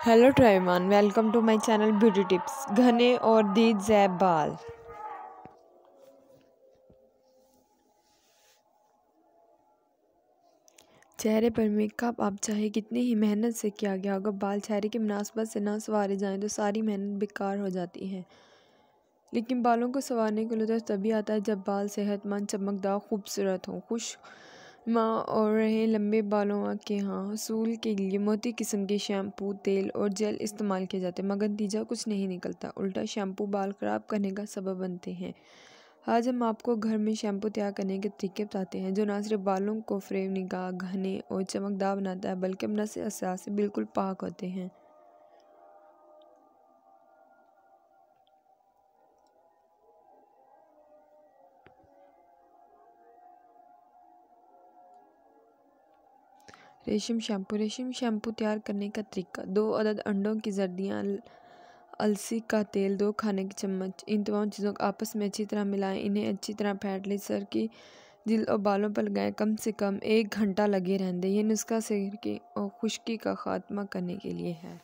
Hello ट्राइमान, welcome to my channel beauty tips. घने और दीद ज़ैब बाल। चेहरे पर मेकअप आप चाहे कितनी ही मेहनत से किया गया होगा, बाल चेहरे की मुनासबत से ना संवारे जाएं तो सारी मेहनत बेकार हो जाती है। लेकिन बालों को संवारने का लुत्फ़ तभी आता है जब बाल सेहतमंद, चमकदार, खूबसूरत हों। खुश माँ और रहे लंबे बालों के यहाँ हसूल के लिए मोती किस्म के शैम्पू, तेल और जेल इस्तेमाल किए जाते हैं, मगर नतीजा कुछ नहीं निकलता। उल्टा शैम्पू बाल ख़राब करने का सबब बनते हैं। आज हम आपको घर में शैम्पू तैयार करने के तरीके बताते हैं जो न सिर्फ बालों को फ्रेम, निगाह, घने और चमकदार बनाता है, बल्कि अपना से अहसास से बिल्कुल पाक होते हैं। रेशम शैम्पू तैयार करने का तरीका। 2 अदद अंडों की जर्दियाँ, अलसी का तेल 2 खाने के चम्मच। इन तमाम चीज़ों को आपस में अच्छी तरह मिलाएं। इन्हें अच्छी तरह फेंट लें। सर की जिल्द और बालों पर लगाएं। कम से कम 1 घंटा लगे रहने दें। यह नुस्खा सिर की और खुश्की का खात्मा करने के लिए है।